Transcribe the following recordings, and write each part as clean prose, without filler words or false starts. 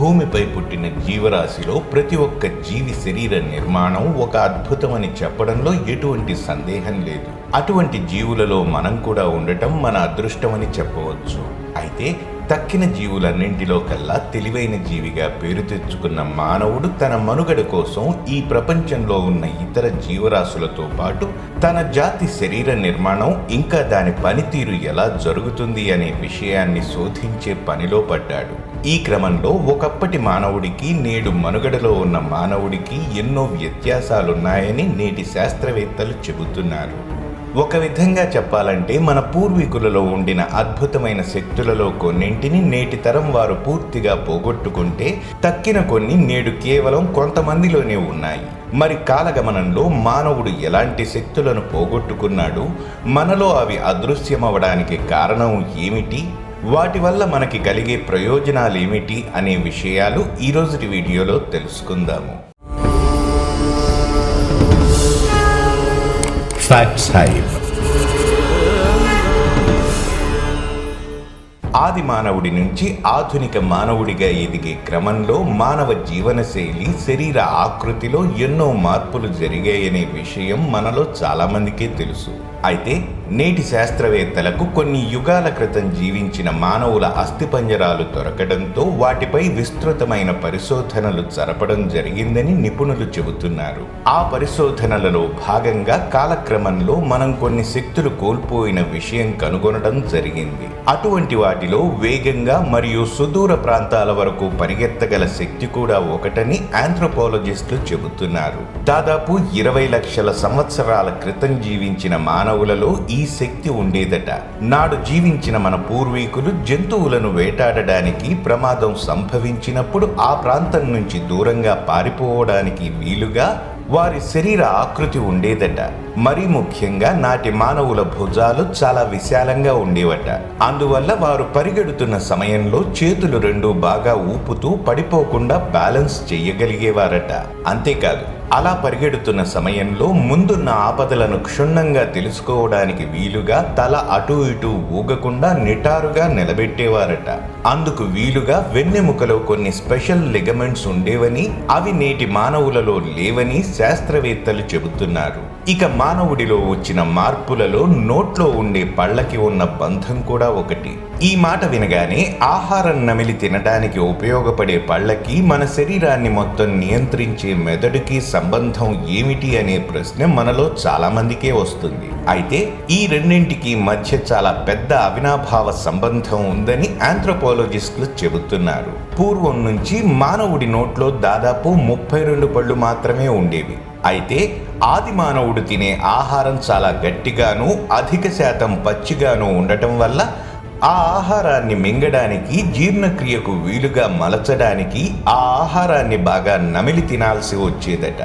భూమిపై పుట్టిన జీవరాశిలో ప్రతి ఒక్క జీవి శరీర నిర్మాణం ఒక అద్భుతమని చెప్పడంలో ఎటువంటి సందేహం లేదు. అటువంటి జీవులలో మనం కూడా ఉండటం మన అదృష్టమని చెప్పవచ్చు. అయితే తక్కిన జీవులన్నింటిలో కల్లా తెలివైన జీవిగా పేరు తెచ్చుకున్న మానవుడు తన మనుగడ కోసం ఈ ప్రపంచంలో ఉన్న ఇతర జీవరాశులతో పాటు తన జాతి శరీర నిర్మాణం ఇంకా దాని పనితీరు ఎలా జరుగుతుంది అనే విషయాన్ని శోధించే పనిలో పడ్డాడు. ఈ క్రమంలో ఒకప్పటి మానవుడికి నేడు మనుగడలో ఉన్న మానవుడికి ఎన్నో వ్యత్యాసాలున్నాయని నేటి శాస్త్రవేత్తలు చెబుతున్నారు. ఒక విధంగా చెప్పాలంటే మన పూర్వీకులలో ఉండిన అద్భుతమైన శక్తులలో కొన్నింటిని నేటి తరం వారు పూర్తిగా పోగొట్టుకుంటే తక్కిన కొన్ని నేడు కేవలం కొంతమందిలోనే ఉన్నాయి. మరి కాలగమనంలో మానవుడు ఎలాంటి శక్తులను పోగొట్టుకున్నాడు, మనలో అవి అదృశ్యమవడానికి కారణం ఏమిటి, వాటి వల్ల మనకి కలిగే ప్రయోజనాలేమిటి అనే విషయాలు ఈరోజుటి వీడియోలో తెలుసుకుందాము. Facts Hive. ఆది మానవుడి నుంచి ఆధునిక మానవుడిగా ఎదిగే క్రమంలో మానవ జీవనశైలి, శరీర ఆకృతిలో ఎన్నో మార్పులు జరిగాయనే విషయం మనలో చాలా మందికే తెలుసు. అయితే నేటి శాస్త్రవేత్తలకు కొన్ని యుగాల క్రితం జీవించిన మానవుల అస్థిపంజరాలు దొరకడంతో వాటిపై విస్తృతమైన పరిశోధనలు జరపడం జరిగిందని నిపుణులు చెబుతున్నారు. ఆ పరిశోధనలలో భాగంగా కాలక్రమంలో మనం కొన్ని శక్తులు కోల్పోయిన విషయం కనుగొనడం జరిగింది. అటువంటి వాటిలో వేగంగా మరియు సుదూర ప్రాంతాల వరకు పరిగెత్తగల శక్తి కూడా ఒకటని ఆంథ్రోపాలజిస్టులు చెబుతున్నారు. దాదాపు 20 లక్షల సంవత్సరాల క్రితం జీవించిన మానవులలో ఈ శక్తి ఉండేదట. నాడు జీవించిన మన పూర్వీకులు జంతువులను వేటాడడానికి ప్రమాదం సంభవించినప్పుడు ఆ ప్రాంతం నుంచి దూరంగా పారిపోవడానికి వీలుగా వారి శరీర ఆకృతి ఉండేదట. మరీ ముఖ్యంగా నాటి మానవుల భుజాలు చాలా విశాలంగా ఉండేవట. అందువల్ల వారు పరిగెడుతున్న సమయంలో చేతులు రెండు బాగా ఊపుతూ పడిపోకుండా బ్యాలెన్స్ చెయ్యగలిగేవారట. అంతేకాదు, అలా పరిగెడుతున్న సమయంలో ముందున్న ఆపదలను క్షుణ్ణంగా తెలుసుకోవడానికి వీలుగా తల అటు ఇటు ఊగకుండా నిటారుగా నిలబెట్టేవారట. అందుకు వీలుగా వెన్నెముకలో కొన్ని స్పెషల్ లిగమెంట్స్ ఉండేవని, అవి నేటి మానవులలో లేవని శాస్త్రవేత్తలు చెబుతున్నారు. ఇక మానవుడిలో వచ్చిన మార్పులలో నోట్లో ఉండే పళ్ళకి ఉన్న బంధం కూడా ఒకటి. ఈ మాట వినగానే ఆహారం నమిలి తినడానికి ఉపయోగపడే పళ్ళకి మన శరీరాన్ని మొత్తం నియంత్రించే మెదడుకి సంబంధం ఏమిటి అనే ప్రశ్న మనలో చాలా మందికే వస్తుంది. అయితే ఈ రెండింటికి మధ్య చాలా పెద్ద అవినాభావ సంబంధం ఉందని ఆంథ్రోపాలజిస్టులు చెబుతున్నారు. పూర్వం నుంచి మానవుడి నోట్లో దాదాపు 32 పళ్ళు మాత్రమే ఉండేవి. అయితే ఆది మానవుడు తినే ఆహారం చాలా గట్టిగాను అధిక శాతం పచ్చిగాను ఉండటం వల్ల ఆ ఆహారాన్ని మింగడానికి, జీర్ణక్రియకు వీలుగా మలచడానికి ఆ ఆహారాన్ని బాగా నమిలి తినాల్సి వచ్చేదట.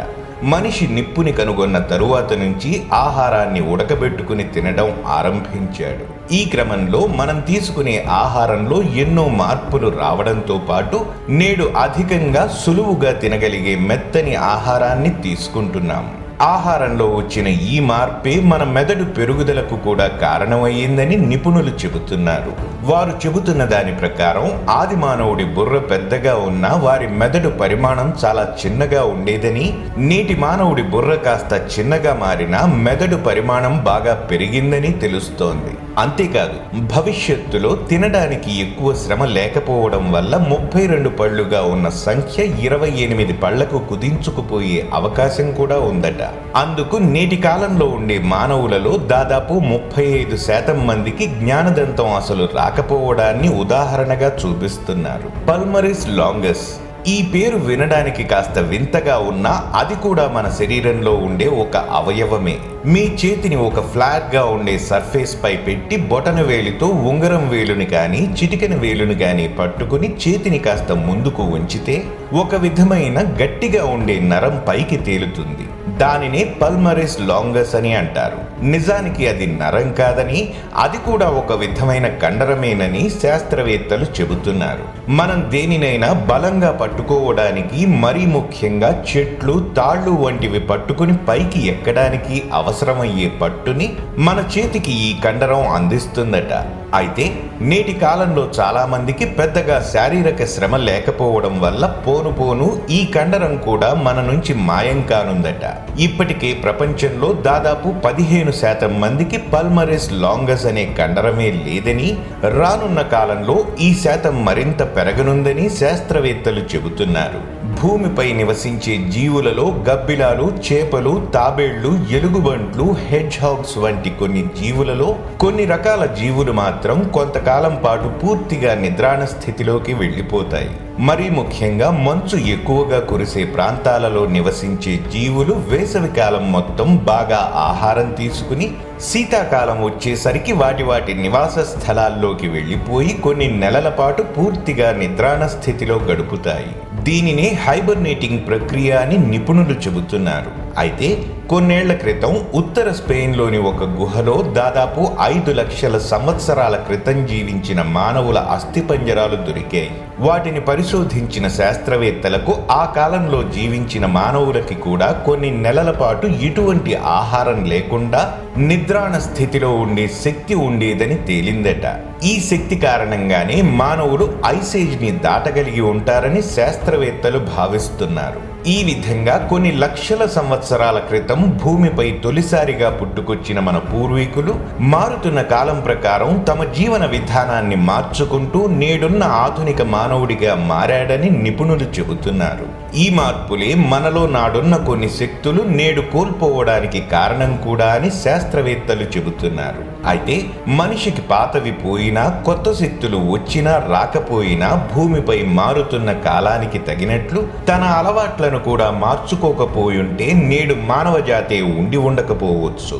మనిషి నిప్పుని కనుగొన్న తరువాత నుంచి ఆహారాన్ని ఉడకబెట్టుకుని తినడం ఆరంభించాడు. ఈ క్రమంలో మనం తీసుకునే ఆహారంలో ఎన్నో మార్పులు రావడంతో పాటు నేడు అధికంగా సులువుగా తినగలిగే మెత్తని ఆహారాన్ని తీసుకుంటున్నాం. ఆహారంలో వచ్చిన ఈ మార్పే మన మెదడు పెరుగుదలకు కూడా కారణమయ్యిందని నిపుణులు చెబుతున్నారు. వారు చెబుతున్న దాని ప్రకారం ఆది మానవుడి బుర్ర పెద్దగా ఉన్నా వారి మెదడు పరిమాణం చాలా చిన్నగా ఉండేదని, నేటి మానవుడి బుర్ర కాస్త చిన్నగా మారినా మెదడు పరిమాణం బాగా పెరిగిందని తెలుస్తోంది. అంతేకాదు, భవిష్యత్తులో తినడానికి ఎక్కువ శ్రమ లేకపోవడం వల్ల 32 పళ్ళుగా ఉన్న సంఖ్య 28 పళ్లకు కుదించుకుపోయే అవకాశం కూడా ఉందట. అందుకు నేటి కాలంలో ఉండే మానవులలో దాదాపు 35% మందికి జ్ఞానదంతం అసలు రాకపోవడాన్ని ఉదాహరణగా చూపిస్తున్నారు. పల్మరిస్ లాంగస్ ఈ పేరు వినడానికి కాస్త వింతగా ఉన్నా అది కూడా మన శరీరంలో ఉండే ఒక అవయవమే. మీ చేతిని ఒక ఫ్లాట్ గా ఉండే సర్ఫేస్ పై పెట్టి బొటన వేలితో ఉంగరం వేలుని కానీ చిటికెన వేలుని కానీ పట్టుకుని చేతిని కాస్త ముందుకు ఉంచితే ఒక విధమైన గట్టిగా ఉండే నరం పైకి తేలుతుంది. దానినే పల్మరిస్ లాంగస్ అని అంటారు. నిజానికి అది నరం కాదని, అది కూడా ఒక విధమైన కండరమేనని శాస్త్రవేత్తలు చెబుతున్నారు. మనం దేనినైనా బలంగా పట్టుకోవడానికి, మరీ ముఖ్యంగా చెట్లు, తాళ్లు వంటివి పట్టుకుని పైకి ఎక్కడానికి అవసరమయ్యే పట్టుని మన చేతికి ఈ కండరం అందిస్తుందట. అయితే నేటి కాలంలో చాలా మందికి పెద్దగా శారీరక శ్రమ లేకపోవడం వల్ల పోను ఈ కండరం కూడా మన నుంచి మాయం కానుందట. ఇప్పటికే ప్రపంచంలో దాదాపు 15% మందికి పల్మరెస్ లాంగస్ అనే కండరమే లేదని, రానున్న కాలంలో ఈ శాతం మరింత పెరగనుందని శాస్త్రవేత్తలు చెబుతున్నారు. భూమిపై నివసించే జీవులలో గబ్బిలాలు, చేపలు, తాబేళ్లు, ఎలుగుబంట్లు, హెడ్జ్ హాగ్స్ వంటి కొన్ని జీవులలో కొన్ని రకాల జీవులు మాత్రం కొంతకాలం పాటు పూర్తిగా నిద్రాణ స్థితిలోకి వెళ్లిపోతాయి. మరీ ముఖ్యంగా మంచు ఎక్కువగా కురిసే ప్రాంతాలలో నివసించే జీవులు వేసవి కాలం మొత్తం బాగా ఆహారం తీసుకుని శీతాకాలం వచ్చేసరికి వాటి నివాస స్థలాల్లోకి వెళ్లిపోయి కొన్ని నెలల పాటు పూర్తిగా నిద్రాణ స్థితిలో గడుపుతాయి. దీనినే హైబర్నేటింగ్ ప్రక్రియ అని నిపుణులు చెబుతున్నారు. అయితే కొన్నేళ్ల క్రితం ఉత్తర స్పెయిన్లోని ఒక గుహలో దాదాపు 5 లక్షల సంవత్సరాల క్రితం జీవించిన మానవుల అస్థిపంజరాలు దొరికాయి. వాటిని పరిశోధించిన శాస్త్రవేత్తలకు ఆ కాలంలో జీవించిన మానవులకి కూడా కొన్ని నెలల పాటు ఎటువంటి ఆహారం లేకుండా నిద్రాణ స్థితిలో ఉండే శక్తి ఉండేదని తేలిందట. ఈ శక్తి కారణంగానే మానవుడు ఐసేజ్ ని దాటగలిగి ఉంటారని శాస్త్రవేత్తలు భావిస్తున్నారు. ఈ విధంగా కొన్ని లక్షల సంవత్సరాల క్రితం భూమిపై తొలిసారిగా పుట్టుకొచ్చిన మన పూర్వీకులు మారుతున్న కాలం ప్రకారం తమ జీవన విధానాన్ని మార్చుకుంటూ నేడున్న ఆధునిక మానవుడిగా మారాడని నిపుణులు చెబుతున్నారు. ఈ మార్పులే మనలో నాడున్న కొన్ని శక్తులు నేడు కోల్పోవడానికి కారణం కూడా అని శాస్త్రవేత్తలు చెబుతున్నారు. అయితే మనిషికి పాతవి పోయినా కొత్త శక్తులు వచ్చినా రాకపోయినా భూమిపై మారుతున్న కాలానికి తగినట్లు తన అలవాట్లను కూడా మార్చుకోకపోయుంటే నేడు మానవ జాతే ఉండి ఉండకపోవచ్చు.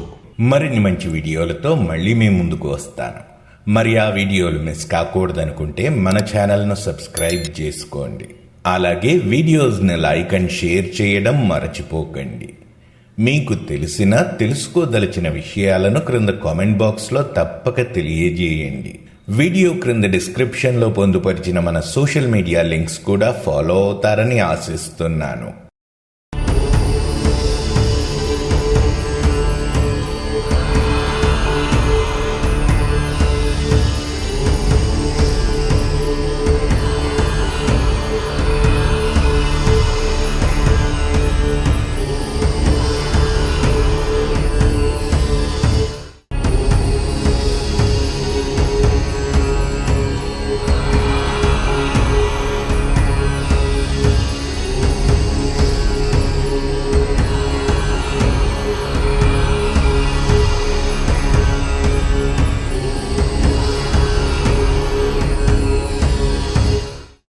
మరిన్ని మంచి వీడియోలతో మళ్ళీ మీ ముందుకు వస్తాను. మరి ఆ వీడియోలు మిస్ కాకూడదనుకుంటే మన ఛానల్ను సబ్స్క్రైబ్ చేసుకోండి. అలాగే వీడియోస్ని లైక్ అండ్ షేర్ చేయడం మరచిపోకండి. మీకు తెలుసుకోదలిచిన విషయాలను క్రింద కామెంట్ బాక్స్లో తప్పక తెలియజేయండి. వీడియో క్రింద డిస్క్రిప్షన్లో పొందుపరిచిన మన సోషల్ మీడియా లింక్స్ కూడా ఫాలో అవుతారని ఆశిస్తున్నాను.